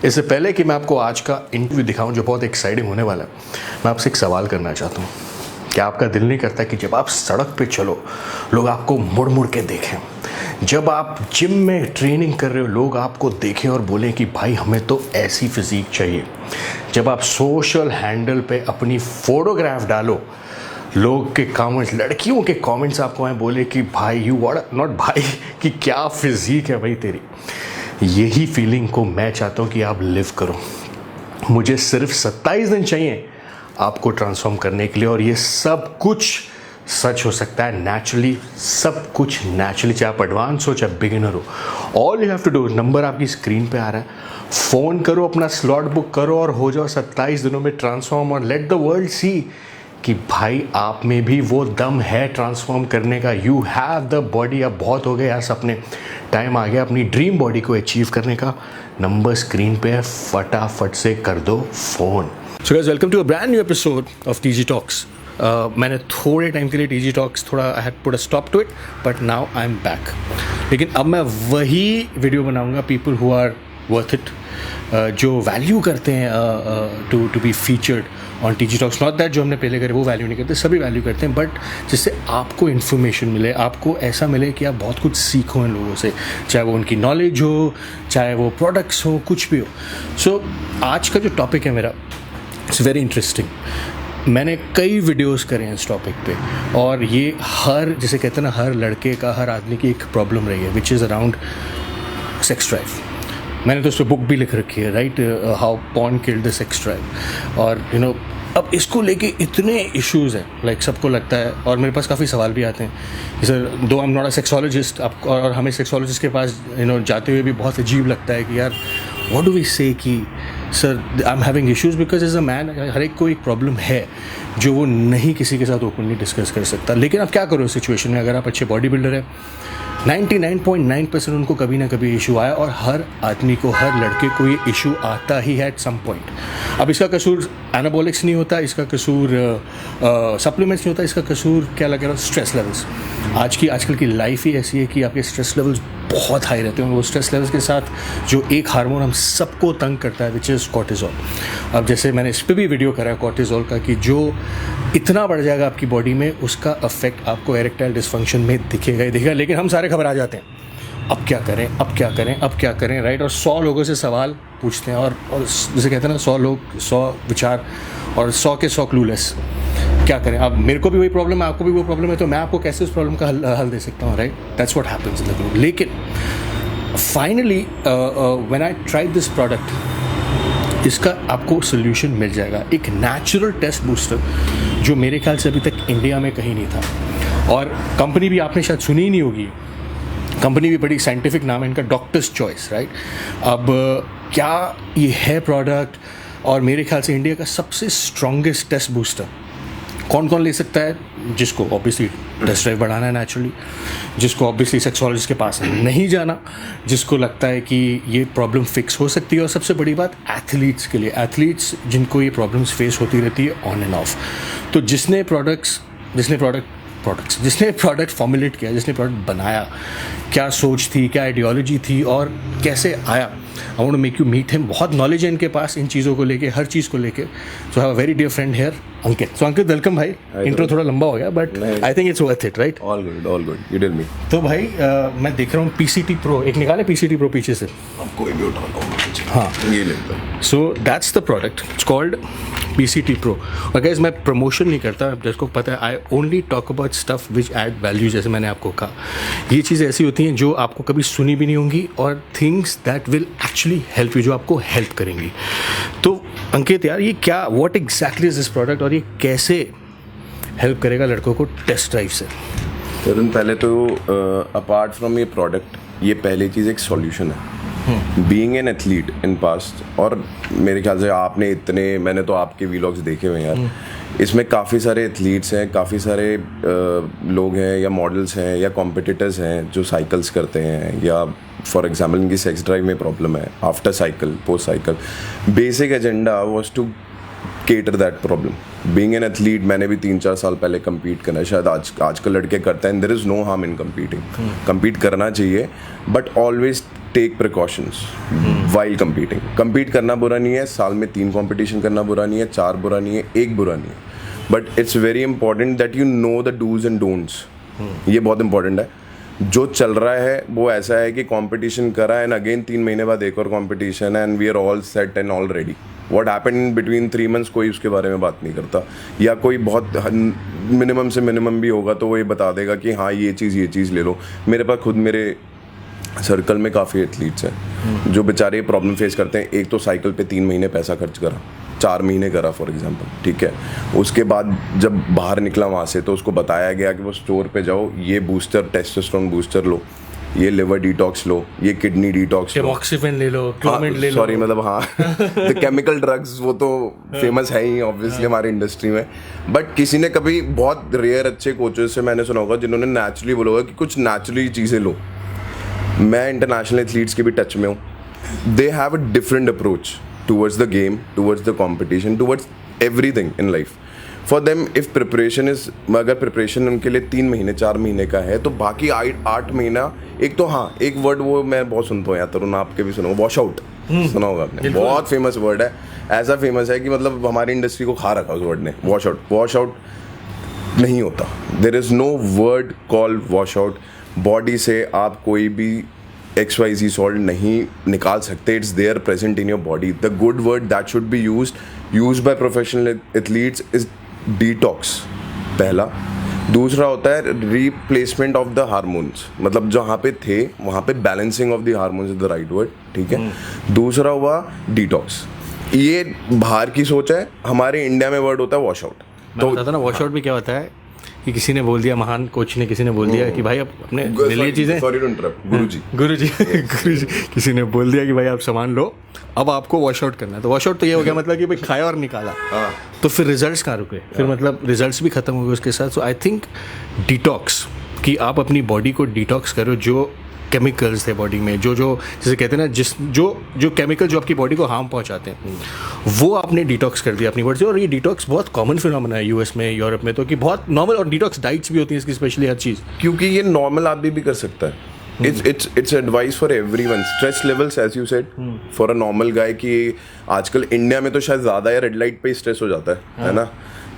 इससे पहले कि मैं आपको आज का इंटरव्यू दिखाऊं जो बहुत एक्साइटिंग होने वाला है, मैं आपसे एक सवाल करना चाहता हूं। क्या आपका दिल नहीं करता कि जब आप सड़क पे चलो लोग आपको मुड़ मुड़ के देखें? जब आप जिम में ट्रेनिंग कर रहे हो लोग आपको देखें और बोलें कि भाई हमें तो ऐसी फिजिक चाहिए? जब आप सोशल हैंडल पे अपनी फोटोग्राफ डालो, लोग के कमेंट्स, लड़कियों के कमेंट्स आपको आए बोले कि भाई यू व्हाट नॉट भाई कि क्या फिजिक है भाई तेरी। यही फीलिंग को मैं चाहता हूँ कि आप लिव करो। मुझे सिर्फ 27 दिन चाहिए आपको ट्रांसफॉर्म करने के लिए, और ये सब कुछ सच हो सकता है नेचुरली, सब कुछ नेचुरली, चाहे आप एडवांस हो चाहे बिगिनर हो। All you have to do, number आपकी स्क्रीन पे आ रहा है, फ़ोन करो, अपना स्लॉट बुक करो और हो जाओ 27 दिनों में ट्रांसफॉर्म। और लेट द वर्ल्ड सी कि भाई आप में भी वो दम है ट्रांसफॉर्म करने का। You have the body. अब बहुत हो गए यार सपने, टाइम आ गया अपनी ड्रीम बॉडी को अचीव करने का। नंबर स्क्रीन पे है, फटाफट से कर दो phone. So guys, welcome to a brand new episode of TG talks. मैंने थोड़े टाइम के लिए टीजी टॉक्स थोड़ा I had put a stop to it, but now I am back. लेकिन अब मैं वही वीडियो बनाऊंगा, people who are worth it, जो वैल्यू करते हैं to be featured on TG talks. Not that जो हमने पहले करे वो वैल्यू नहीं करते, सभी वैल्यू करते हैं, बट जिससे आपको इन्फॉर्मेशन मिले, आपको ऐसा मिले कि आप बहुत कुछ सीखो इन लोगों से, चाहे वो उनकी नॉलेज हो, चाहे वो प्रोडक्ट्स हो, कुछ भी हो। सो आज का जो टॉपिक है मेरा, इट्स वेरी इंटरेस्टिंग। मैंने कई वीडियोस करे हैं इस टॉपिक पे, और ये हर, जैसे कहते हैं ना, हर लड़के का, हर आदमी की एक प्रॉब्लम रही है, which is around sex drive. मैंने तो उस पर बुक भी लिख रखी है, right, how porn killed the sex drive. और यू नो, अब इसको लेके इतने इश्यूज़ हैं, लाइक सबको लगता है, और मेरे पास काफ़ी सवाल भी आते हैं सर, दो I am not a sexologist, और हमें सेक्सोलॉजिस्ट के पास जाते हुए भी बहुत अजीब लगता है कि यार व्हाट डू वी से कि sir I am having issues, because as a man हर एक को एक प्रॉब्लम है जो वो नहीं किसी के साथ ओपनली डिस्कस कर सकता। लेकिन आप क्या करो इस सिचुएशन में? अगर आप अच्छे बॉडी बिल्डर हैं, 99.9% उनको कभी ना कभी इशू आया, और हर आदमी को, हर लड़के को ये इशू आता ही है एट सम पॉइंट। अब इसका कसूर एनाबॉलिक्स नहीं होता, इसका कसूर सप्लीमेंट्स नहीं होता, इसका कसूर क्या लग रहा है? Stress levels. आजकल की लाइफ ही ऐसी है कि आपके स्ट्रेस लेवल्स बहुत हाई रहते हैं, और वो स्ट्रेस लेवल्स के साथ जो एक हार्मोन हम सबको तंग करता है, विच इज़ कॉर्टिज़ोल। अब जैसे मैंने इस पर भी वीडियो करा है कॉर्टिज़ोल का, कि जो इतना बढ़ जाएगा आपकी बॉडी में, उसका इफेक्ट आपको एरेक्टाइल डिस्फंक्शन में दिखेगा ही दिखेगा। लेकिन हम सारे घबरा जाते हैं, अब क्या करें, अब क्या करें, अब क्या करें, राइट? और 100 लोगों से सवाल पूछते हैं, और जैसे कहते हैं ना, 100 लोग 100 विचार, और 100 के 100 क्लूलेस। क्या करें? अब मेरे को भी वही प्रॉब्लम है, आपको भी वो प्रॉब्लम है, तो मैं आपको कैसे उस प्रॉब्लम का हल दे सकता हूँ, right? That's what happens in the group. लेकिन finally when I tried this product, इसका आपको सोल्यूशन मिल जाएगा, एक नेचुरल टेस्ट बूस्टर, जो मेरे ख्याल से अभी तक इंडिया में कहीं नहीं था। और कंपनी भी आपने शायद सुनी ही नहीं होगी, कंपनी भी बड़ी साइंटिफिक नाम है इनका, डॉक्टर्स चॉइस, राइट? अब क्या ये है प्रोडक्ट, और मेरे ख्याल से इंडिया का सबसे स्ट्रॉन्गेस्ट टेस्ट बूस्टर। कौन कौन ले सकता है? जिसको ऑब्वियसली टेस्ट ड्राइव बढ़ाना है नेचुरली, जिसको ऑब्वियसली सेक्सोलॉजिस्ट के पास नहीं जाना, जिसको लगता है कि ये प्रॉब्लम फिक्स हो सकती है, और सबसे बड़ी बात एथलीट्स के लिए, एथलीट्स जिनको ये प्रॉब्लम्स फेस होती रहती है ऑन एंड ऑफ। तो जिसने प्रोडक्ट फॉर्मुलेट किया, जिसने प्रोडक्ट बनाया, क्या सोच थी, क्या आइडियोलॉजी थी, और कैसे आया, I want to make you meet him. बहुत नॉलेज है इनके पास इन चीज़ों को लेके, हर चीज़ को लेके। So have a very dear friend here, Ankit. So Ankit, welcome भाई। इंट्रो थोड़ा लंबा हो गया, but I think it's worth it, right? All good, you tell me. तो भाई मैं देख रहा हूँ PCT Pro, एक निकाले PCT Pro पीछे से, अब कोई भी उठा लो। हाँ, ये लेता है। So that's the product, it's called PCT Pro। और गाइस, मैं प्रमोशन नहीं करता, जिसको पता है, I only talk about stuff which add value. जैसे मैंने आपको कहा, ये चीज़ें ऐसी होती हैं जो आपको कभी सुनी भी नहीं होंगी, और things that will actually help you, जो आपको हेल्प करेंगी। तो अंकित यार, ये क्या, what exactly is this product, और ये कैसे हेल्प करेगा लड़कों को टेस्ट ड्राइव से? तुरंत पहले तो अपार्ट फ्रॉम ये प्रोडक्ट, ये पहली चीज़ एक सॉल्यूशन है। Being an athlete in past, और मेरे ख्याल से आपने इतने, मैंने तो आपके वीलॉग्स देखे हुए हैं यार, इसमें काफ़ी सारे एथलीट्स हैं, काफ़ी सारे लोग हैं, या मॉडल्स हैं, या कॉम्पिटिटर्स हैं जो साइकिल्स करते हैं, या फॉर एग्जाम्पल इनकी सेक्स ड्राइव में प्रॉब्लम है after cycle, post cycle. Basic agenda was to cater that problem. Being an athlete, मैंने भी 3-4 साल पहले कम्पीट करना है, शायद आजकल लड़के करते हैं, there is no harm in competing, compete करना चाहिए, but always take precautions while competing. Compete करना बुरा नहीं है, साल में 3 कंपटीशन करना बुरा नहीं है, 4 बुरा नहीं है, 1 बुरा नहीं है, but it's very important that you know the dos and don'ts. ये बहुत इंपॉर्टेंट है. जो चल रहा है वो ऐसा है कि कंपटीशन करा एंड अगेन 3 महीने बाद एक और competition and we are all set and all ready. What happened in between 3 months कोई उसके बारे में बात नहीं करता, या कोई बहुत मिनिमम से मिनिमम भी होगा तो वो ये बता देगा कि हाँ ये चीज़ ले लो. मेरे पास खुद मेरे सर्कल में काफ़ी एथलीट्स हैं जो बेचारे प्रॉब्लम फेस करते हैं. एक तो साइकिल पे 3 महीने पैसा खर्च करा, 4 महीने करा फॉर एग्जांपल, ठीक है. उसके बाद जब बाहर निकला वहाँ से तो उसको बताया गया कि वो स्टोर पे जाओ, ये बूस्टर टेस्टोस्टेरोन बूस्टर लो, ये लिवर डिटॉक्स लो, ये किडनी डिटॉक्स लो, टैमोक्सिफेन ले लो, क्लोमिड ले लो. सॉरी मतलब हाँ द केमिकल ड्रग्स वो तो फेमस है ही ऑब्वियसली हमारी इंडस्ट्री में. बट किसी ने कभी बहुत रेयर अच्छे कोचेस से मैंने सुना होगा जिन्होंने नेचुरली बोला होगा कि कुछ नेचुरली चीज़ें लो. मैं इंटरनेशनल एथलीट्स के भी टच में हूँ. दे have a different approach towards the game, towards the competition, towards everything in life. For them if preparation is, अगर प्रिपरेशन उनके लिए 3 महीने 4 महीने का है तो बाकी 8 महीना, एक तो हाँ एक वर्ड वो मैं बहुत सुनता हूँ यार, तरुण आपके भी सुनो, वॉश आउट सुना होगा आपने, बहुत फेमस वर्ड है. ऐसा फेमस है कि मतलब हमारी इंडस्ट्री को खा रखा उस वर्ड ने. वॉश आउट, वॉश आउट नहीं होता. There is no word called wash out. Body से आप कोई भी XYZ सॉल्ट नहीं निकाल सकते. It's there present in your body. The good word that should be used by professional athletes is detox, पहला. दूसरा होता है रिप्लेसमेंट ऑफ द हार्मोन्स, मतलब जहाँ पे थे वहाँ पे balancing of the hormones is the right word, ठीक है. दूसरा हुआ डिटॉक्स. ये बाहर की सोच है, हमारे इंडिया में वर्ड होता है वॉश आउट. तो बताता ना वॉश आउट भी क्या होता है कि किसी ने बोल दिया, महान कोच ने किसी ने बोल दिया कि भाई आप अपने ले लिए चीज़ें, सॉरी टू इंटरप्ट, गुरुजी किसी ने बोल दिया कि भाई आप सामान लो, अब आपको वॉश आउट करना है. तो वॉश आउट तो ये हो गया मतलब कि भाई खाया और निकाला. तो फिर रिजल्ट्स कहाँ रुके, फिर मतलब रिजल्ट्स भी खत्म हो गए उसके साथ. सो आई थिंक डिटॉक्स, कि आप अपनी बॉडी को डिटॉक्स करो. जो केमिकल्स थे बॉडी में, जो जैसे कहते हैं ना, जो केमिकल जो आपकी बॉडी को हार्म पहुंचाते हैं, वो आपने डिटॉक्स कर दिया अपनी बॉडी से. और ये डिटॉक्स बहुत कॉमन फिनोमेना है यूएस में, यूरोप में, तो कि बहुत नॉर्मल. और डिटॉक्स डाइट्स भी होती हैं इसकी, स्पेशली हर चीज़, क्योंकि ये नॉर्मल आदमी भी कर सकता है. It's advice for everyone. Stress levels, as you said, for a normal guy, कि आजकल इंडिया में तो शायद ज़्यादा है, रेड लाइट पे स्ट्रेस हो जाता है ना.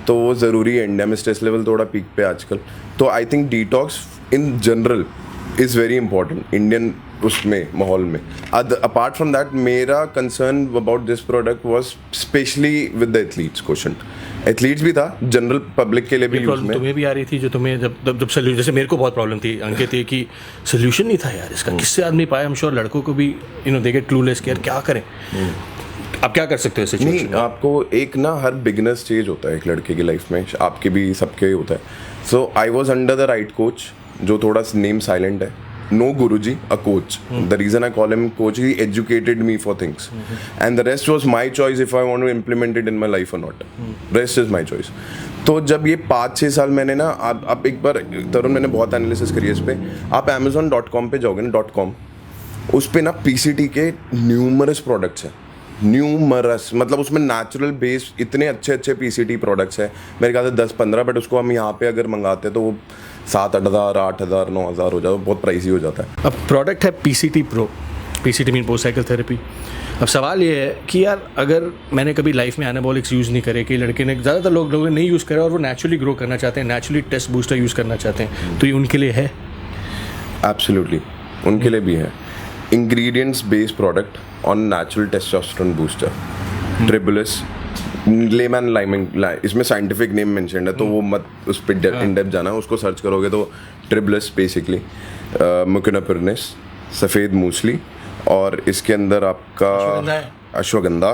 तो वो ज़रूरी है, इंडिया में स्ट्रेस लेवल थोड़ा पीक पे आजकल. तो I think detox in general is very important Indian उसमें माहौल में. अपार्ट फ्रॉम दैट, मेरा concern about this product was specially with the athletes question. Athletes भी था, जनरल पब्लिक के लिए भी यूज में. तुम्हें भी आ रही थी जो तुम्हें जब सोल्यूशन, जैसे मेरे को बहुत प्रॉब्लम थी अंकित, कि सोल्यूशन नहीं था यार इसका, किससे आदमी पाए. हम श्योर लड़कों को भी दे गेट क्लूलेस कि यार क्या करें. आप क्या कर सकते हो इस सिचुएशन में? आपको एक ना हर बिगिनर स्टेज होता है एक लड़के की लाइफ में, आपके भी सबके होता है. So I was under the right coach, जो थोड़ा नेम साइलेंट है. No Guruji, a coach. The reason I call him coach, he educated me for things. And the rest was my choice if I want to implement it in my life or not. Rest is my choice. तो जब ये 5-6 साल मैंने ना, आप एक बार तरुण, मैंने बहुत एनालिसिस करी है इस पे. आप Amazon.com पे जाओगे ना, .com, उस पे ना PCT के न्यूमरस प्रोडक्ट्स हैं. न्यूमरस मतलब उसमें नेचुरल बेस इतने अच्छे PCT प्रोडक्ट्स हैं. मेरे ख्याल से 10-15, बट उसको हम यहाँ पे अगर मंगाते हैं तो वो 7,000, 8,000, 9,000 हो जाता है, बहुत प्राइसी हो जाता है. अब प्रोडक्ट है PCT Pro, PCT mean post cycle therapy. अब सवाल ये है कि यार अगर मैंने कभी लाइफ में एनाबॉलिक्स यूज़ नहीं करे, कि लड़के ने, ज़्यादातर लोगों ने नहीं यूज़ करे और वो नेचुरली ग्रो करना चाहते हैं, नेचुरली टेस्ट बूस्टर यूज़ करना चाहते हैं, तो ये उनके लिए है? एब्सोल्युटली उनके लिए भी है. Ingredients based product on natural testosterone booster, Tribulus, layman liming, इसमें साइंटिफिक नेम मेंशन है तो वो मत उस पर इन डेप्थ जाना. उसको सर्च करोगे तो ट्रिबुलस बेसिकली, मुकिनापिरनिस, सफ़ेद मूसली, और इसके अंदर आपका अश्वगंधा.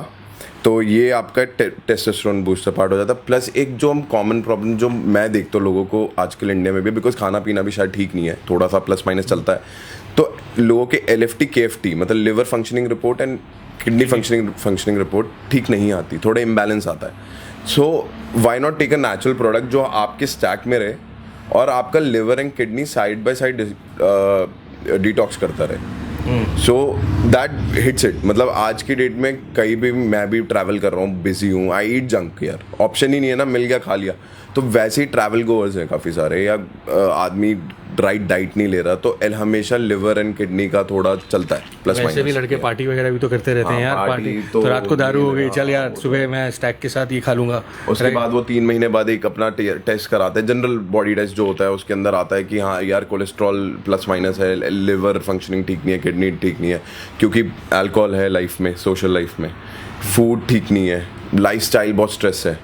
तो ये आपका टेस्टोस्टेरोन बूस्टर पार्ट हो जाता है. प्लस एक जो हम कॉमन प्रॉब्लम जो मैं देखता हूँ लोगों को आजकल इंडिया में भी, बिकॉज खाना पीना भी शायद ठीक नहीं है, थोड़ा सा प्लस माइनस चलता है, तो लोगों के LFT KFT मतलब liver functioning report and kidney functioning report ठीक नहीं आती, थोड़ा इम्बैलेंस आता है. So why not take a natural product जो आपके स्टैक में रहे और आपका liver and kidney side by side detox करता रहे. So that hits it. मतलब आज की डेट में कहीं भी मैं भी ट्रैवल कर रहा हूँ, बिजी हूँ, आई ईट जंक यार, ऑप्शन ही नहीं है ना, मिल गया खा लिया. तो वैसे ही ट्रैवल गोअर्स हैं काफ़ी सारे, या आदमी राइट डाइट नहीं ले रहा, तो हमेशा लिवर एंड किडनी का थोड़ा चलता है प्लस वैसे भी लड़के पार्टी वगैरह भी तो करते रहते हैं यार, पार्टी तो रात को दारू हो गई, चल यार सुबह मैं स्टैक के साथ ये खा लूंगा, उसके बाद वो 3 महीने बाद एक अपना टेस्ट कराते हैं, जनरल बॉडी टेस्ट जो होता है, उसके अंदर आता है कि हाँ यार कोलेस्ट्रॉल प्लस माइनस है, लिवर फंक्शनिंग ठीक नहीं है, किडनी ठीक नहीं है, क्योंकि अल्कोहल है लाइफ में, सोशल लाइफ में, फूड ठीक नहीं है, लाइफस्टाइल बहुत स्ट्रेस है,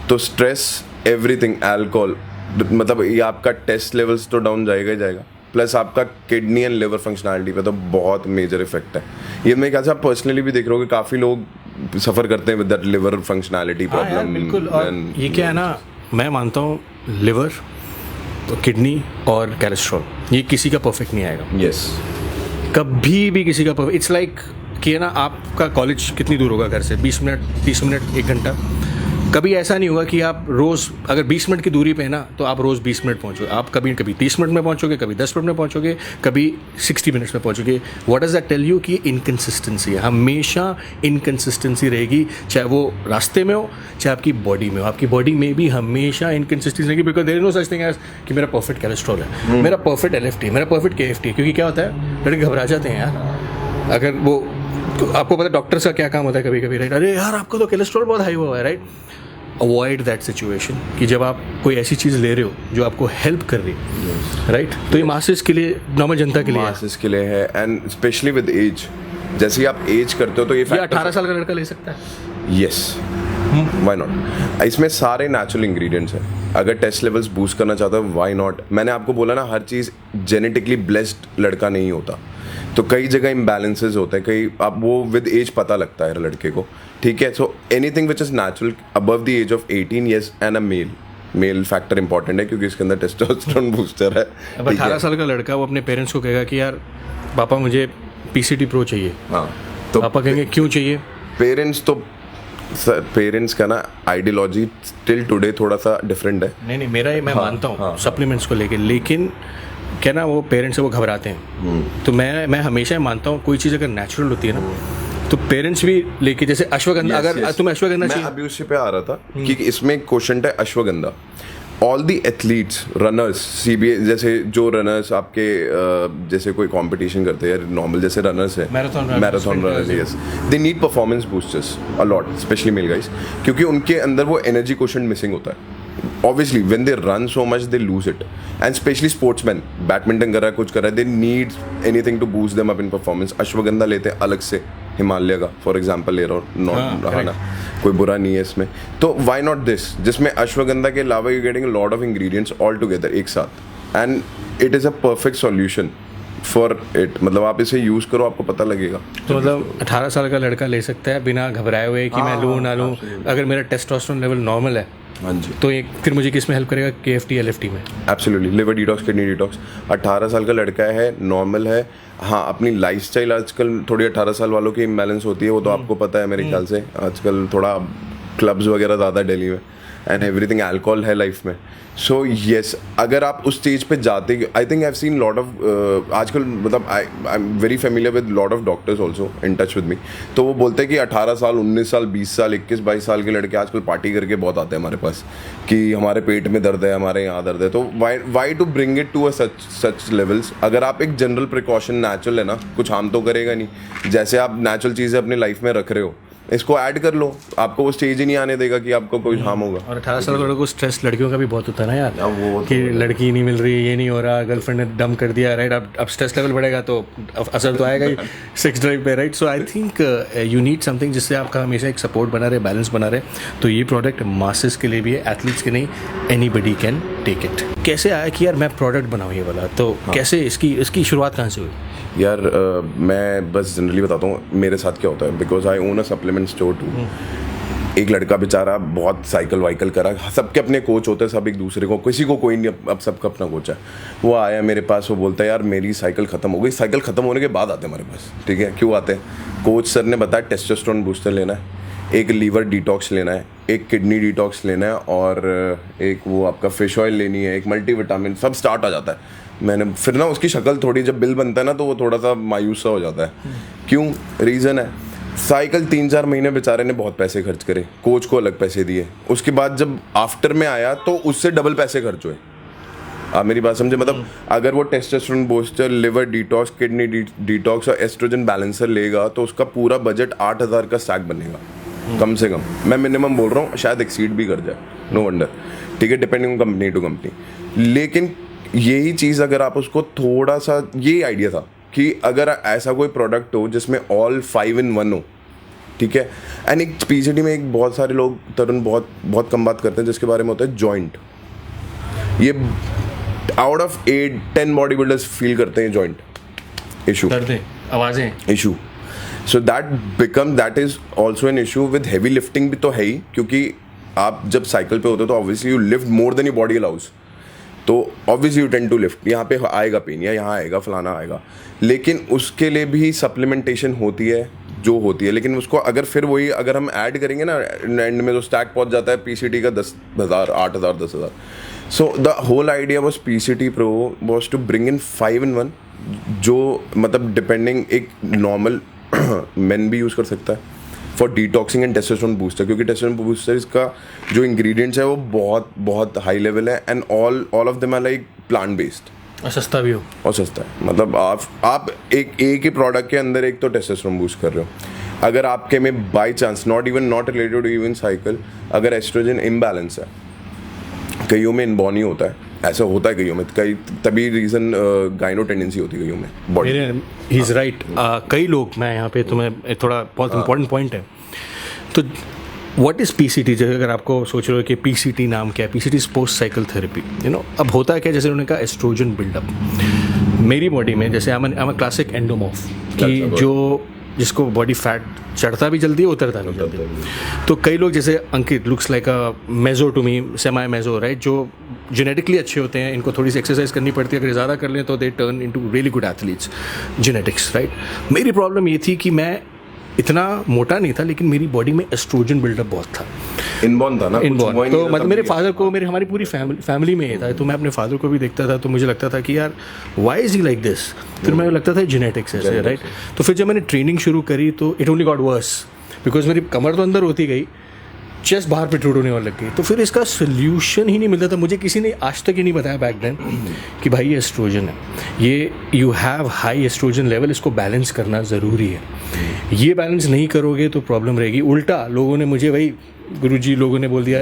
तो स्ट्रेस एवरीथिंग, अल्कोहल, मतलब ये आपका टेस्ट लेवल्स तो डाउन जाएगा ही जाएगा, प्लस आपका किडनी एंड लिवर फंक्शनैलिटी पे तो बहुत मेजर इफेक्ट है। ये मेरे ख्याल से आप पर्सनली भी देख रहे हो कि काफ़ी लोग सफ़र करते हैं with that liver functionality problem. बिल्कुल, और ये क्या है ना, मैं मानता हूँ लिवर, किडनी और कोलेस्ट्रॉल ये किसी का परफेक्ट नहीं आएगा, यस, कभी भी किसी का परफेक्ट। इट्स लाइक कि है ना, आपका कॉलेज कितनी दूर होगा घर से, 20 मिनट 30 मिनट 1 घंटा, कभी ऐसा नहीं होगा कि आप रोज़ अगर 20 मिनट की दूरी पे है ना तो आप रोज़ 20 मिनट पहुँचोगे, आप कभी 30 मिनट में पहुँचोगे, कभी 10 मिनट में पहुँचोगे, कभी 60 मिनट्स में पहुँचोगे। What does that tell you कि इनकन्सिस्टेंसी है, हमेशा इनकन्सिस्टेंसी रहेगी, चाहे वो रास्ते में हो चाहे आपकी बॉडी में हो, आपकी बॉडी में भी हमेशा इनकन्सिस्टेंसी रहेगी, because there is no such thing as कि मेरा परफेक्ट कोलेस्ट्रॉल है, मेरा परफेक्ट LFT, मेरा परफेक्ट KFT, क्योंकि क्या होता है लड़के घबरा जाते हैं यार, अगर वो तो आपको पता है डॉक्टर्स का क्या काम होता है कभी कभी, राइट, अरे यार आपका तो कोलेस्ट्रॉल बहुत हाई हुआ है, राइट, अवॉइड दैट सिचुएशन कि जब आप कोई ऐसी चीज़ ले रहे हो जो आपको हेल्प कर रही है, राइट, तो ये मासेस के लिए, नॉर्मल जनता के लिए, मासेस के लिए है, एंड स्पेशली विद एज, जैसे ही आप एज करते हो तो ये 18 साल का लड़का ले सकता है, यस, व्हाई नॉट, इसमें सारे नेचुरल इंग्रेडिएंट्स हैं, अगर टेस्ट लेवल्स बूस्ट करना चाहते हो व्हाई नॉट। मैंने आपको बोला ना, हर चीज़ जेनेटिकली ब्लेस्ड लड़का नहीं होता, तो कई जगह इम्बैलेंसेज होते हैं, कई आप वो विद एज पता लगता है लड़के को, ठीक है। So anything which is natural above the age of 18 years and a male factor important है, क्योंकि इसके अंदर टेस्टोस्टेरोन बूस्टर है। अब 18 साल का लड़का वो अपने पेरेंट्स को कहेगा कि यार पापा मुझे PCT Pro चाहिए, हाँ, तो पापा कहेंगे क्यों चाहिए, पेरेंट्स का ना आइडियोलॉजी टिल टुडे थोड़ा सा डिफरेंट है। नहीं मेरा ये मैं मानता हूँ सप्लीमेंट्स को लेके, लेकिन क्या ना वो पेरेंट्स से वो घबराते हैं, तो मैं हमेशा मानता हूँ कोई चीज़ अगर नेचुरल होती है ना तो पेरेंट्स भी लेके, जैसे अश्वगंधा, अगर तुम्हें अश्वगंधा चाहिए, मैं अभी उससे पे आ रहा था कि इसमें क्वेश्चन है ashwagandha, all the athletes, runners, CBA जैसे जो रनर्स आपके जैसे कोई कंपटीशन करते हैं, नॉर्मल जैसे रनर्स है, marathon runners, yes, they need performance boosters a lot, specially male guys, क्योंकि उनके अंदर वो एनर्जी क्वोशंट मिसिंग होता है। Obviously, when they run so much, they lose it. And especially sportsmen, badminton कर रहा है, कुछ कर रहा है, they need anything to boost them up in performance. Ashwagandha लेते हैं अलग से, हिमालय का फॉर एग्जांपल ले रहा हूँ, रहा ना, कोई बुरा नहीं है इसमें, तो why not this, जिसमें अश्वगंधा के अलावा you getting a lot of ingredients all together एक साथ, and it is a perfect solution for it, मतलब आप इसे यूज़ करो, आपको पता लगेगा। तो मतलब 18 साल का लड़का ले सकता है बिना घबराए हुए कि मैं लूँ ना लूँ, अगर मेरा टेस्टोस्टेरोन लेवल नॉर्मल है, हाँ जी, तो एक फिर मुझे किस में हेल्प करेगा, KFT LFT में, absolutely, liver detox, kidney detox. 18 साल का लड़का है, नॉर्मल है, हाँ, अपनी लाइफस्टाइल आजकल थोड़ी 18 साल वालों की इम्बैलेंस होती है, वो तो आपको पता है मेरे ख्याल से, आजकल थोड़ा क्लब्स वगैरह ज़्यादा दिल्ली में, एंड एवरीथिंग अल्कोहल है लाइफ में, सो येस, अगर आप उस स्टेज पे जाते, I think I have seen lot of, आजकल मतलब I am very familiar with lot of doctors also in touch with me, तो वो बोलते हैं कि 18 साल 19 साल 20 साल 21 22 साल के लड़के आजकल पार्टी करके बहुत आते हैं हमारे पास, कि हमारे पेट में दर्द है, हमारे यहाँ दर्द है, तो why to bring it to a such levels. अगर आप एक जनरल प्रिकॉशन नेचुरल है ना, कुछ हार्म तो करेगा नहीं, जैसे आप नेचुरल चीज़ें अपनी लाइफ में रख रहे हो, इसको ऐड कर लो, आपको वो स्टेज ही नहीं आने देगा कि आपको कोई हार्म होगा। और 18 साल के लड़कों को स्ट्रेस लड़कियों का भी बहुत होता है ना यार, वो कि लड़की नहीं मिल रही, ये नहीं हो रहा, गर्लफ्रेंड ने डम कर दिया, राइट, अब स्ट्रेस लेवल बढ़ेगा तो असर तो आएगा ही सेक्स ड्राइव पे, right. So I think you need something जिससे आपका हमेशा एक सपोर्ट बना रहे, बैलेंस बना रहे, तो ये प्रोडक्ट मासेस के लिए भी है, एथलीट्स के नहीं, एनीबडी कैन टेक इट। कैसे आया कि यार मैं प्रोडक्ट बनाऊँ ये वाला, तो कैसे इसकी शुरुआत कहाँ से हुई? यार मैं बस जनरली बताता हूँ मेरे साथ क्या होता है, because I own a supplement store too. एक लड़का बेचारा बहुत साइकिल वाइकल करा, सबके अपने कोच होते हैं, सब एक दूसरे को, किसी को कोई नहीं, अब सबका अपना कोच है। वो आया मेरे पास, वो बोलता है यार मेरी साइकिल ख़त्म हो गई। साइकिल ख़त्म होने के बाद आते हैं हमारे पास, ठीक है, क्यों आते हैं? कोच सर ने बताया टेस्टोस्टेरोन बूस्टर लेना है, एक लीवर डिटॉक्स लेना है, एक किडनी डिटॉक्स लेना है, और एक वो आपका फिश ऑयल लेनी है, एक मल्टीविटामिन, सब स्टार्ट आ जाता है। मैंने फिर ना उसकी शक्ल थोड़ी, जब बिल बनता है ना तो वो थोड़ा सा मायूस सा हो जाता है। क्यों? रीज़न है साइकिल 3-4 महीने बेचारे ने बहुत पैसे खर्च करे, कोच को अलग पैसे दिए, उसके बाद जब आफ्टर में आया तो उससे डबल पैसे खर्च हुए। आप मेरी बात समझे, मतलब अगर वो testosterone booster, liver detox, kidney detox और एस्ट्रोजन बैलेंसर लेगा तो उसका पूरा बजट 8,000 का स्टैक बनेगा कम से कम। मैं मिनिमम बोल रहा हूँ, शायद एक्सीड भी कर जाए, नो वंडर, ठीक है, डिपेंडिंग कंपनी टू कंपनी। लेकिन यही चीज़ अगर आप उसको थोड़ा सा, यही आइडिया था कि अगर ऐसा कोई प्रोडक्ट हो जिसमें ऑल 5 in 1 हो, ठीक है। एंड एक पीसीडी में एक बहुत सारे लोग, तरुण, बहुत कम बात करते हैं जिसके बारे में होता है जॉइंट। ये out of 8-10 body builders feel करते हैं जॉइंट इशू, आवाजें issue. So that is also an issue with heavy lifting भी तो है ही, क्योंकि आप जब साइकिल पे होते हो तो obviously you lift more than your body allows, तो obviously you tend to lift, यहाँ पे आएगा पेन या यहाँ आएगा फलाना आएगा, लेकिन उसके लिए भी सप्लीमेंटेशन होती है जो होती है। लेकिन उसको अगर फिर वही अगर हम ऐड करेंगे ना, एंड में तो स्टैक पहुँच जाता है पीसीटी का 10,000, 8,000, 10,000। So the whole idea was PCT pro was to bring in 5 in 1, जो मतलब डिपेंडिंग एक नॉर्मल मैन भी यूज़ कर सकता है for detoxing and testosterone booster, क्योंकि टेस्टोस्टेरोन बूस्टर इसका जो इंग्रेडिएंट्स है वो बहुत बहुत हाई लेवल है, and all of them are like plant based, और सस्ता भी हो, और सस्ता है। मतलब आप एक ही प्रोडक्ट के अंदर एक तो टेस्टोस्टेरोन बूस्ट कर रहे हो, अगर आपके में by chance not related to even cycle, अगर एस्ट्रोजन इम्बैलेंस है, कईयों में इनबॉर्न ही होता है, ऐसा होता है कईयों में, कई तभी रीज़न गाइनो टेंडेंसी होती है कईयों में बॉडी। He is right. कई लोग, मैं यहाँ पे तुम्हें थोड़ा बहुत इंपॉर्टेंट पॉइंट है, तो व्हाट इज़ पीसीटी? जैसे अगर आपको सोच रहे हो कि पीसीटी नाम क्या है, PCT is post cycle therapy, you know. अब होता है क्या, जैसे उन्होंने कहा एस्ट्रोजन बिल्डअप मेरी बॉडी में, जैसे आई एम क्लासिक एंडोमॉर्फ, कि जो जिसको बॉडी फैट चढ़ता भी जल्दी है, उतरता भी जल्दी। तो कई लोग, जैसे Ankit looks like a meso to me, semi meso, right, जो जेनेटिकली अच्छे होते हैं, इनको थोड़ी सी एक्सरसाइज करनी पड़ती है, अगर ज़्यादा कर लें तो they turn into really good athletes, genetics, right. मेरी प्रॉब्लम ये थी कि मैं इतना मोटा नहीं था, लेकिन मेरी बॉडी में एस्ट्रोजन बिल्डअप बहुत था, इनबॉर्न था ना, इनबॉर्न। तो मतलब मेरे फादर को, मेरे हमारी पूरी फैमिली में ये था, तो मैं अपने फादर को भी देखता था, तो मुझे लगता था कि यार why is he like this, फिर मुझे लगता था जेनेटिक्स है, राइट। तो फिर जब मैंने ट्रेनिंग शुरू करी तो it only got verse, because मेरी कमर तो अंदर होती गई, चेस्ट बाहर प्रोट्रूड होने वाली लग गई, तो फिर इसका सोल्यूशन ही नहीं मिलता था। मुझे किसी ने आज तक ही नहीं बताया बैक देन कि भाई ये एस्ट्रोजन है, ये you have high estrogen level, इसको बैलेंस करना ज़रूरी है। ये बैलेंस नहीं करोगे तो प्रॉब्लम रहेगी। उल्टा लोगों ने मुझे, भाई गुरुजी लोगों ने बोल दिया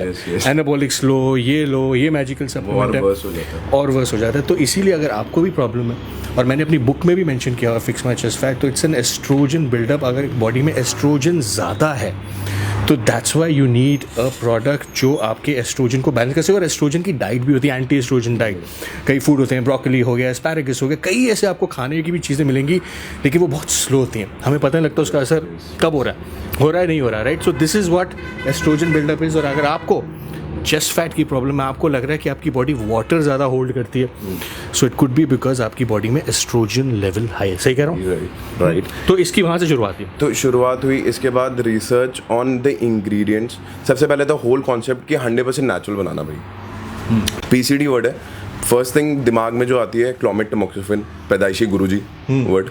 एनाबॉलिक्स लो, ये मैजिकल सप्लीमेंट है, और वर्स हो जाता है। तो इसीलिए अगर आपको भी प्रॉब्लम है, और मैंने अपनी बुक में भी मेंशन किया हुआ फिक्स माय चेस्ट फैट, तो इट्स एन एस्ट्रोजन बिल्डअप। अगर बॉडी में एस्ट्रोजन ज़्यादा है तो that's why you need a product जो आपके एस्ट्रोजन को बैलेंस कर सके। और एस्ट्रोजन की डाइट भी होती है, एंटी एस्ट्रोजन डाइट, कई फूड होते हैं, ब्रोकली हो गया, एस्पैरागस हो गया, कई ऐसे आपको खाने की भी चीज़ें मिलेंगी, लेकिन वो बहुत स्लो होती हैं, हमें पता नहीं लगता उसका असर कब हो रहा है नहीं हो रहा है, right. So this is what estrogen buildup is. और अगर आपको चेस्ट फैट की प्रॉब्लम है, आपको लग रहा है कि आपकी बॉडी वाटर ज़्यादा होल्ड करती है, so it could be because आपकी बॉडी में एस्ट्रोजन लेवल हाई है। सही कह रहा हूँ, राइट। तो इसकी वहाँ से शुरुआत हुई। तो शुरुआत हुई, इसके बाद रिसर्च ऑन द इंग्रेडिएंट्स। सबसे पहले तो होल कॉन्सेप्ट कि 100% नेचुरल बनाना भाई। पीसीडी वर्ड है, फर्स्ट थिंग दिमाग में जो आती है क्लोमिड टमोक्सिफेन, पैदाइशी गुरुजी वर्ड,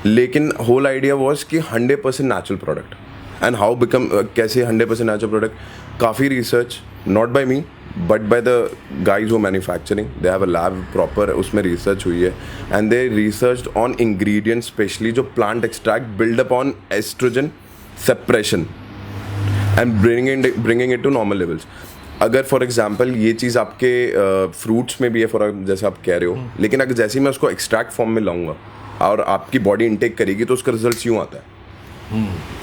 लेकिन होल आइडिया वॉज कि 100% natural product. And how become, कैसे 100% नेचुरल प्रोडक्ट? काफ़ी research, not by me but by the guys who manufacturing, they have a lab proper, उसमें रिसर्च हुई है, and they researched on ingredients specially जो plant extract buildup on estrogen separation and bringing it to normal levels. अगर for example ये चीज़ आपके fruits में भी है, फॉर जैसे आप कह रहे हो, लेकिन अगर जैसे ही मैं उसको एक्सट्रैक्ट फॉर्म में लाऊंगा और आपकी बॉडी इनटेक करेगी तो उसका रिजल्ट यूँ आता है।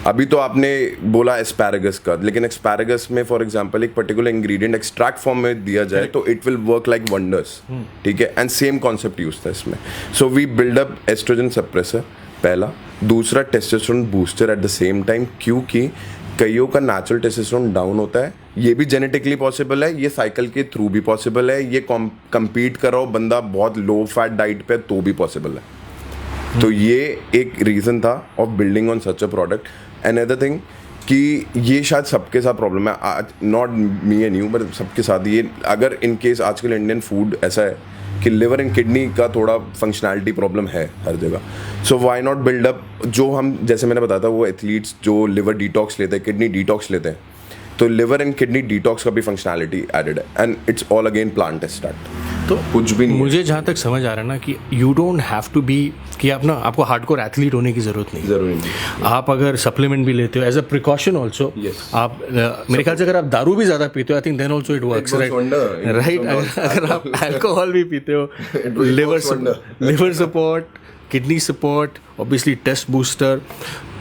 अभी तो आपने बोला एस्पैरागस का, लेकिन एस्पैरागस में फॉर एग्जांपल एक पर्टिकुलर इंग्रेडिएंट एक्सट्रैक्ट फॉर्म में दिया जाए तो it will work like wonders, ठीक है। एंड सेम कॉन्सेप्ट यूज था इसमें। So we build up estrogen suppressor पहला, दूसरा testosterone booster at the same time, क्योंकि कईयों का नेचुरल टेस्टोस्टेरोन डाउन होता है, ये भी जेनेटिकली पॉसिबल है, ये साइकिल के थ्रू भी पॉसिबल है, ये कम्पीट करो बंदा बहुत लो फैट डाइट पे तो भी पॉसिबल है। तो ये एक रीज़न था of building on such a product. Another thing कि ये शायद सबके साथ प्रॉब्लम है, आज not me and you but सबके साथ ये, अगर इन केस आजकल इंडियन फूड ऐसा है कि लिवर एंड किडनी का थोड़ा फंक्शनैलिटी प्रॉब्लम है हर जगह. So why not build up जो हम, जैसे मैंने बताया था, वो एथलीट्स जो लिवर डिटॉक्स लेते हैं, किडनी डिटॉक्स लेते हैं, तो लिवर एंड किडनी डिटॉक्स का भी फंक्शनैलिटी एडेड है. And it's all again plant extract. तो कुछ भी नहीं. मुझे जहाँ तक समझ आ रहा है ना कि you don't have to be कि आप ना, आपको हार्डकोर एथलीट होने की ज़रूरत नहीं. जरूरी नहीं. आप अगर सप्लीमेंट भी लेते हो एज अ प्रिकॉशन ऑल्सो, आप मेरे ख्याल से अगर आप दारू भी ज़्यादा पीते हो, I think then also it works, right. अगर आप अल्कोहल भी पीते हो, liver support, kidney support, obviously test booster,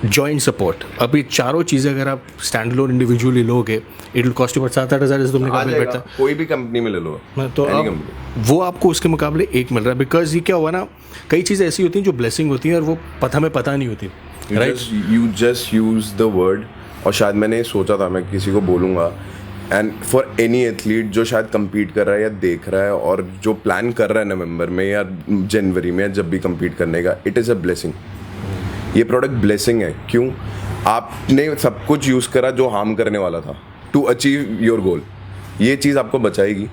joint support, अभी चारों चीज़ें अगर आप स्टैंड अलोन इंडिविजुअली लोगे, इट विल कॉस्ट यू 7-8 हज़ार, जैसे तुमने कहा बैठता. कोई भी कंपनी में ले लो तो अब वो आपको उसके मुकाबले एक मिल रहा है. बिकॉज ये क्या हुआ ना, कई चीज़ें ऐसी होती हैं जो ब्लेसिंग होती हैं और वो हमें पता नहीं होती, right. You just use the word. और शायद मैंने सोचा था मैं किसी को बोलूँगा, एंड फॉर एनी एथलीट जो शायद compete कर रहा है या देख रहा है और जो प्लान कर रहा है नवंबर में या जनवरी में जब भी compete करने का, इट इज़ अ ब्लेसिंग. ये प्रोडक्ट ब्लेसिंग है. क्यों? आपने सब कुछ यूज़ करा जो हार्म करने वाला था टू अचीव योर गोल. ये चीज़ आपको बचाएगी,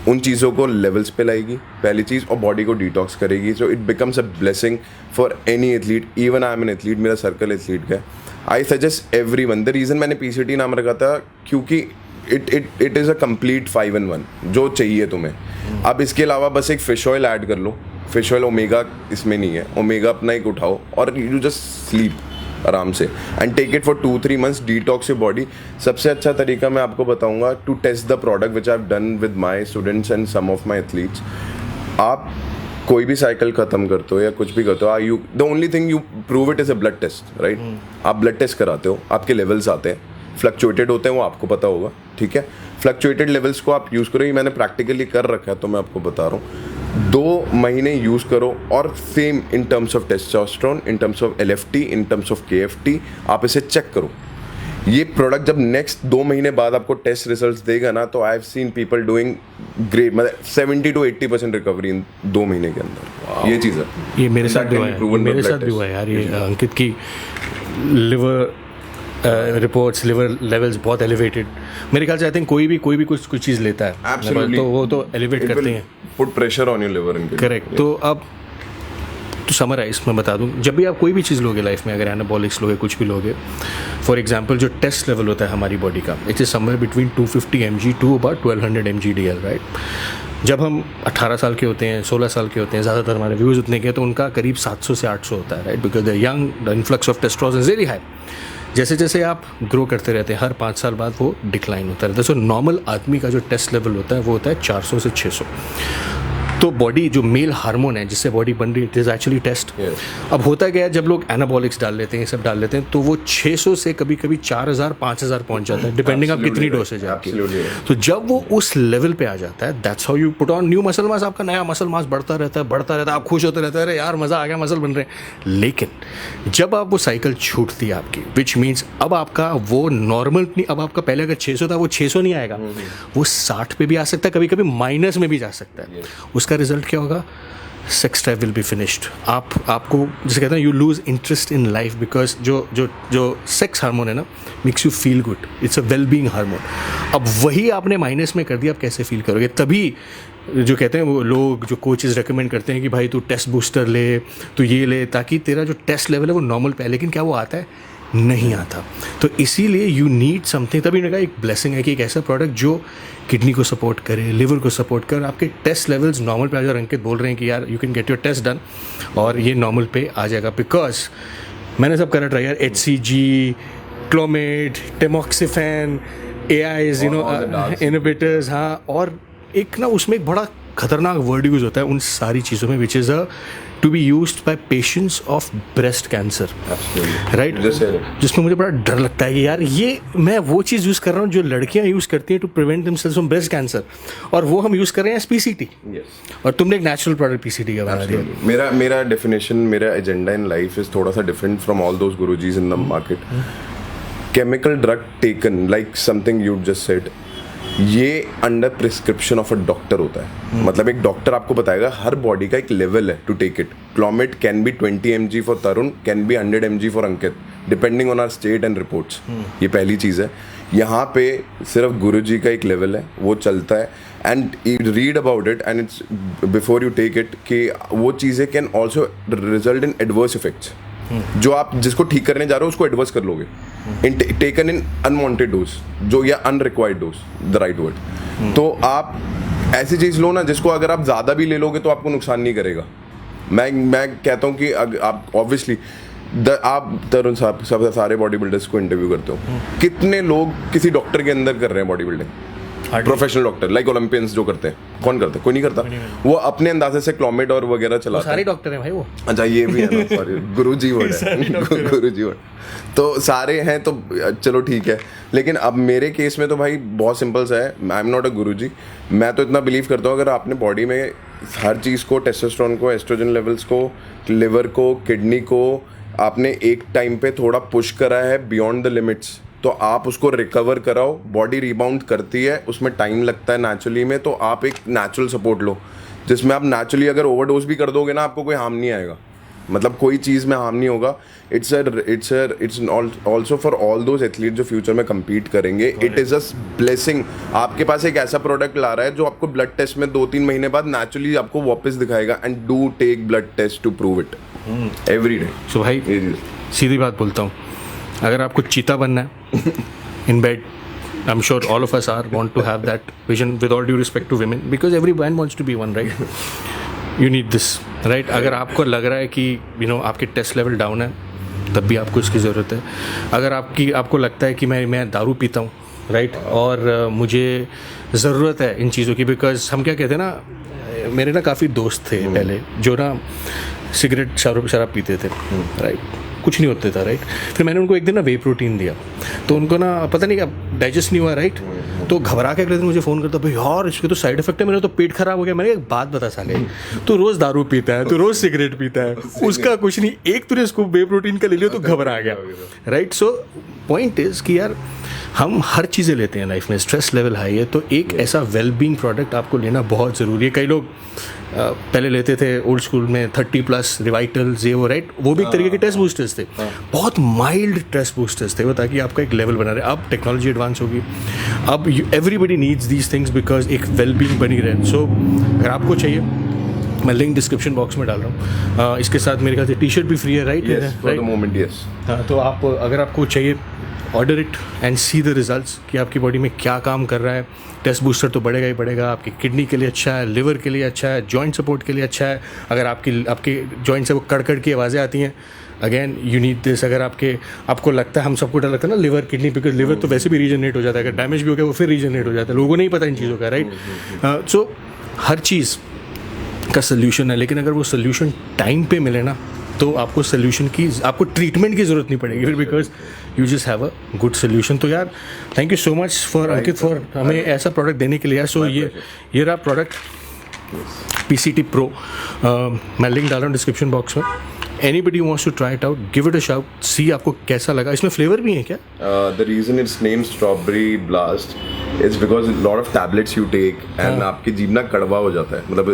उन चीज़ों को लेवल्स पे लाएगी पहली चीज़, और बॉडी को डिटॉक्स करेगी. So it becomes a blessing for any athlete. Even I am an athlete, मेरा सर्कल एथलीट का है. I suggest every one. The reason मैंने PCT नाम रखा था क्योंकि it is a complete 5-in-1 जो चाहिए तुम्हें. अब इसके अलावा बस एक फिश ऑयल ऐड कर लो. फिश ऑयल ओमेगा इसमें नहीं है, ओमेगा अपना एक उठाओ और यू जस्ट स्लीप आराम से and take it for 2-3 months. Detox your body. सबसे अच्छा तरीका मैं आपको बताऊंगा to test the product which I have done with my students and some of my athletes. आप कोई भी साइकिल खत्म करते हो या कुछ भी करते हो, you the only thing you prove it is a blood test, right. आप ब्लड टेस्ट कराते हो, आपके लेवल्स आते हैं, फ्लक्चुएटेड होते हैं, वो आपको पता होगा, ठीक है. फ्लक्चुएटेड लेवल्स को आप यूज़ करो. ये मैंने प्रैक्टिकली कर रखा है तो मैं आपको बता रहा हूँ. 2 महीने यूज़ करो और same in terms of testosterone, in terms of LFT, in terms of KFT, आप इसे चेक करो. ये प्रोडक्ट जब नेक्स्ट 2 महीने बाद आपको टेस्ट रिजल्ट्स देगा ना, तो I have seen people doing great, मतलब 70 to 80% रिकवरी इन 2 महीने के अंदर. ये चीज़ है. ये मेरे साथ भी हुआ है यार. ये अंकित की लिवर रिपोर्ट्स, लिवर लेवल्स बहुत एलिवेटेड. मेरे ख्याल से आई थिंक कोई भी कुछ चीज़ लेता है तो वो तो एलिवेट करते हैं, put pressure on your liver. Correct. तो अब तो समराइज मैं बता दूं, जब भी आप कोई भी चीज़ लोगे लाइफ में, अगर एनाबॉलिक्स लोगे, कुछ भी लोगे, फॉर एग्जांपल जो टेस्ट लेवल होता है हमारी बॉडी का, it is somewhere between 250 mg to about 1200 mg/dl, right. जब हम 18 साल के होते हैं, 16 साल के होते हैं, ज़्यादातर हमारे व्यूज़ उतने के, तो उनका करीब 700 से 800 होता है, right. Because the young, the influx of testosterone is very high. जैसे जैसे आप ग्रो करते रहते हैं, हर 5 साल बाद वो डिक्लाइन होता रहता है. सो नॉर्मल आदमी का जो टेस्ट लेवल होता है वो होता है 400 से 600. तो बॉडी जो मेल हार्मोन है जिससे बॉडी बन रही है, इट इज़ एक्चुअली टेस्ट. अब होता गया जब लोग एनाबॉलिक्स डाल लेते हैं, ये सब डाल लेते हैं, तो वो 600 से कभी कभी 4000-5000 पहुंच जाता है, डिपेंडिंग आप कितनी डोसेज है आपकी. तो जब वो उस लेवल पे आ जाता है, that's how you put on new muscle mass. आपका नया मसल मास बढ़ता रहता है, आप खुश होते रहते हैं, अरे यार मज़ा आ गया, मसल बन रहे हैं. लेकिन जब आप वो साइकिल छूटती है आपकी, विच मीन्स अब आपका वो नॉर्मल नहीं, अब आपका पहले अगर 600 था वो 600 नहीं आएगा, वो 60 पे भी आ सकता है, कभी कभी माइनस में भी जा सकता है. उसका रिजल्ट क्या होगा? Sex drive will be finished. आपको जैसे कहते हैं you lose interest in life, because जो सेक्स हार्मोन है ना, makes you feel good. It's a well being hormone. अब वही आपने माइनस में कर दिया, आप कैसे फील करोगे? तभी जो कहते हैं वो लोग, जो कोचेस रेकमेंड करते हैं कि भाई तू टेस्ट बूस्टर ले, तू ये ले, ताकि तेरा जो टेस्ट लेवल है वो नॉर्मल पे है. लेकिन क्या वो आता है? नहीं आता. तो इसीलिए यू नीड समथिंग. तभी मैंने कहा एक ब्लेसिंग है कि एक ऐसा प्रोडक्ट जो किडनी को सपोर्ट करे, लिवर को सपोर्ट करे, आपके टेस्ट लेवल्स नॉर्मल पे आ जाए. अंकित बोल रहे हैं कि यार you can get your test done और ये नॉर्मल पे आ जाएगा. बिकॉज मैंने सब करा ट्राई यार, HCG, क्लोमेड, टेमोक्सिफेन, AIs, इनहिबिटर्स. हाँ, और एक ना उसमें एक बड़ा खतरनाक वर्ड यूज़ होता है उन सारी चीज़ों में, which is to be used by patients of breast cancer, right. जिसमें मुझे बड़ा डर लगता है कि यार ये मैं वो चीज़ यूज़ कर रहा हूँ जो लड़कियाँ यूज़ करती हैं to prevent themselves from breast cancer, और वो हम यूज़ कर रहे हैं PCT. और तुमने एक नेचुरल प्रोडक्ट PCT का बना दिया. मेरा डेफिनेशन, मेरा एजेंडा इन लाइफ इज थोड़ा सा different from all those Gurujis in the market. Chemical drug taken like something you just said, ये under prescription of a doctor होता है. मतलब एक डॉक्टर आपको बताएगा हर बॉडी का एक लेवल है to take it. Clomid can be 20 mg for Tarun, can be 100 mg for Ankit. Depending on our state and reports. ये पहली चीज़ है। यहाँ पे सिर्फ गुरुजी का एक लेवल है, वो चलता है, and read about it and it's before you take it कि वो चीज़ें can also result in adverse effects. जो आप जिसको ठीक करने जा रहे हो उसको एडवर्स कर लोगे, इन टेकन इन अनवांटेड डोज, जो या unrequired dose, the right word. तो आप ऐसी चीज़ लो ना जिसको अगर आप ज़्यादा भी ले लोगे तो आपको नुकसान नहीं करेगा। मैं कहता हूँ कि आप ऑब्वियसली आप तरुण साहब सब सारे बॉडी बिल्डर्स को इंटरव्यू करते हो, कितने लोग किसी डॉक्टर के अंदर कर रहे हैं body building? Professional doctor like Olympians जो करते हैं, कौन करता है? कोई नहीं करता। वो अपने अंदाजे से क्लोमिड और वगैरह चलाते हैं। सारे डॉक्टर हैं भाई वो। अच्छा ये भी है ना, सॉरी गुरुजी वर्ड है, गुरुजी वर्ड। तो सारे हैं तो चलो ठीक है, लेकिन अब मेरे केस में तो भाई बहुत सिंपल सा है। आई एम नॉट अ गुरुजी। मैं तो इतना बिलीव करता हूँ अगर आपने बॉडी में हर चीज़ को, टेस्टोस्टेरोन को, एस्ट्रोजन लेवल्स को, लिवर को, किडनी को आपने एक टाइम पे थोड़ा पुश करा है बियॉन्ड द लिमिट्स, तो आप उसको रिकवर कराओ। बॉडी रिबाउंड करती है, उसमें टाइम लगता है नेचुरली में, तो आप एक नेचुरल सपोर्ट लो जिसमें आप नेचुरली अगर ओवरडोज भी कर दोगे ना आपको कोई हार्म नहीं आएगा, मतलब कोई चीज़ में हार्म नहीं होगा। It's also for all those athlete जो फ्यूचर में कम्पीट करेंगे। It is a blessing. आपके पास एक ऐसा प्रोडक्ट ला रहा है जो आपको ब्लड टेस्ट में 2-3 महीने बाद नेचुरली आपको वापस दिखाएगा, and do take blood test to prove it every day. So भाई सीधी बात बोलता हूँ, अगर आपको चीता बनना है in bed, I'm sure all of us want to have that vision, with all due respect to women, because every man wants to be one, right? You need this, right? अगर आपको लग रहा है कि आपके टेस्ट लेवल डाउन है, तब भी आपको इसकी ज़रूरत है। अगर आपको लगता है कि मैं दारू पीता हूँ, राइट, और मुझे ज़रूरत है इन चीज़ों की, बिकॉज हम क्या कहते हैं ना, मेरे ना काफ़ी दोस्त थे पहले जो ना सिगरेट शराब पीते थे, राइट, कुछ नहीं होता था, राइट। फिर मैंने उनको एक दिन ना वे प्रोटीन दिया, तो उनको ना पता नहीं क्या डाइजेस्ट नहीं हुआ, राइट। तो घबरा के अगले दिन मुझे फ़ोन करता, भाई यार इसके तो साइड इफेक्ट है, मेरा तो पेट खराब हो गया। मैंने एक बात बता साले, तू रोज़ दारू पीता है, तू रोज़ सिगरेट पीता है, उसका कुछ नहीं, एक तूने इसको वे प्रोटीन का ले लिया तो घबरा गया, राइट। सो पॉइंट इज़ कि यार हम हर चीज़ें लेते हैं लाइफ में, स्ट्रेस लेवल हाई है, तो एक ऐसा वेलबींग प्रोडक्ट आपको लेना बहुत ज़रूरी है। कई लोग पहले लेते थे ओल्ड स्कूल में 30+ रिवाइटल्स, ये वो, राइट, वो भी एक तरीके के टेस्ट बूस्टर्स थे, बहुत माइल्ड टेस्ट बूस्टर्स थे वो, ताकि आपका एक लेवल बना रहे। अब टेक्नोलॉजी एडवांस होगी, अब everybody needs these things because एक वेलबींग बनी रहे। सो अगर आपको चाहिए, मैं लिंक डिस्क्रिप्शन बॉक्स में डाल रहा हूँ। इसके साथ मेरे ख्याल से टी-शर्ट भी फ्री है, right? For the moment yes. हाँ, तो आप अगर आपको चाहिए, order it and see the results कि आपकी बॉडी में क्या काम कर रहा है। टेस्ट बूस्टर तो बढ़ेगा ही बढ़ेगा, आपकी किडनी के लिए अच्छा है, लिवर के लिए अच्छा है, जॉइंट सपोर्ट के लिए अच्छा है। अगर आपके जॉइंट से वो कड़कड़ की आवाज़ें आती हैं, अगेन यू नीड दिस। अगर आपको लगता है, हम सबको डर लगता है ना लिवर किडनी, बिकॉज लिवर तो वैसे भी रीजनरेट हो जाता है, अगर डैमेज भी हो गया वो फिर रीजनरेट हो जाता है, लोगों को नहीं पता इन चीज़ों का, राइट। सो हर चीज़ का सोल्यूशन है, लेकिन अगर वो सोल्यूशन टाइम पे मिले ना, तो आपको ट्रीटमेंट की ज़रूरत नहीं पड़ेगी फिर, because you just have a good solution. तो यार thank you so much for Ankit for हमें ऐसा प्रोडक्ट देने के लिए यार। सो ये रहा प्रोडक्ट PCT Pro, मैं लिंक डाल रहा हूँ डिस्क्रिप्शन बॉक्स में। Anybody who wants to try it out, give it a shout, see आपको कैसा लगा। इसमें फ्लेवर भी है क्या? The reason it's named Strawberry Blast is because a lot of tablets you take and आपकी जीभ ना कड़वा हो जाता है, मतलब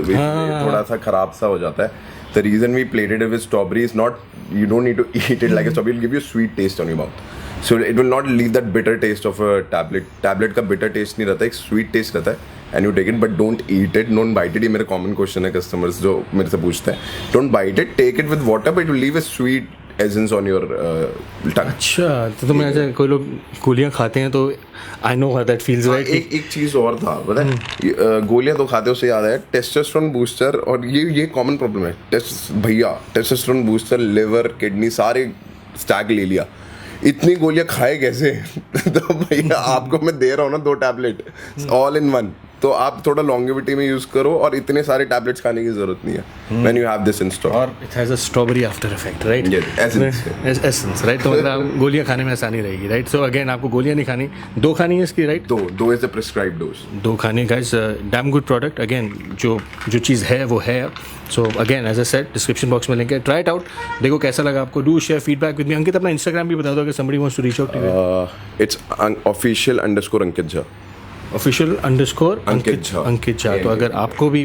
थोड़ा सा खराब सा हो जाता है। The reason we played it with strawberry is not, you don't need to eat it like a strawberry, it will give you a sweet taste on your mouth. So it will not leave that bitter taste of a tablet. Tablet का bitter taste नहीं रहता, एक sweet taste रहता है, and you take it, but don't eat it, don't bite it. ये मेरा common question है customers जो मेरे से पूछते हैं, don't bite it, take it with water, but it will leave a sweet essence on your tongue. अच्छा, तो मैं ऐसे कोई लोग गोलियाँ खाते हैं तो I know how that feels, right? एक चीज़ और था पता है, गोलियाँ तो खाते, उससे याद है टेस्टोस्टेरोन बूस्टर, और ये कॉमन प्रॉब्लम है भैया, टेस्टोस्टेरोन बूस्टर, लिवर, किडनी सारे स्टैक ले लिया, इतनी गोलियाँ खाए कैसे? तो भैया आपको मैं दे रहा हूँ ना 2 टैबलेट ऑल इन वन, तो आप थोड़ा लॉन्गेविटी में यूज करो, और इतने सारे टैबलेट्स खाने की जरूरत नहीं है when you have this in store. और it has a strawberry after effect, right? Essence, right? तो मतलब गोलियां खाने में आसानी रहेगी, राइट? सो अगेन आपको गोलियां नहीं खानी, 2 खानी है इसकी, right? 2 is the prescribed dose, 2 खानी। Guys damn good product, again जो चीज़ है वो है। So again as I said, description box में लिंक है, ट्राई इट आउट, देखो कैसा लगा आपको। Do share feedback with me. Ankit अपना इंस्टाग्राम भी बता दो अगर somebody wants to reach out to you. It's official_Ankit Jha। Official underscore Ankit Jha. Ankit Jha. तो अगर आपको भी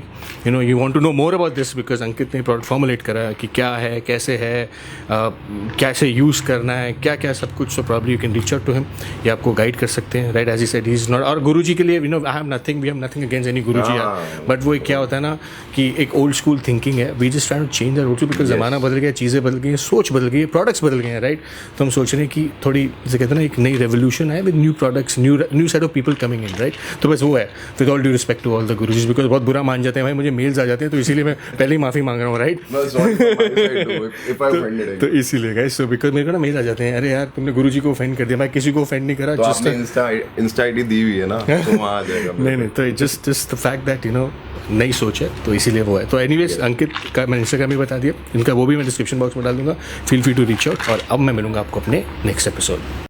you want to know more about this, because Ankit ने प्रोडक्ट फॉर्मुलेट करा है कि क्या है, कैसे है, कैसे यूज़ करना है, क्या क्या सब कुछ, so probably you can reach out to him, ये आपको गाइड कर सकते हैं, right. As he said, he is not, और गुरुजी के लिए we have nothing against any Guruji यार, बट वो क्या होता है ना कि एक ओल्ड स्कूल थिंकिंग है, we just try to change that old, because ज़माना बदल गया, चीज़ें बदल गई हैं, सोच बदल गई है, प्रोडक्ट्स बदल गए हैं, राइट। तो हम सोच रहे हैं कि थोड़ी जैसे कहते हैं ना, एक नई रेवोल्यूशन है with new products, new set of people coming in, right. तो बस वो है, with all due respect to all the गुरुजीज, बिकॉज बहुत बुरा मान जाते हैं भाई, मुझे मेल्स आ जाते हैं, तो इसीलिए मैं पहले ही माफ़ी मांग रहा हूँ, राइट। तो इसीलिए गाइस, सो बिकॉज मेरे को ना मेल आ जाते हैं, अरे यार तुमने गुरुजी को ऑफेंड कर दिया, मैं किसी को ऑफेंड नहीं करा, तो आपने इंस्टा आईडी दी हुई है ना, तो वहाँ आ जाएगा। नहीं, तो जस्ट द फैक्ट दैट नई सोच है, तो इसीलिए वो है। तो एनीवेज अंकित का मैंने इंस्टाग्राम भी बता दिया, इनका वो भी मैं डिस्क्रिप्शन बॉक्स में डाल दूंगा, feel free to reach out. और अब मैं मिलूंगा आपको अपने नेक्स्ट एपिसोड।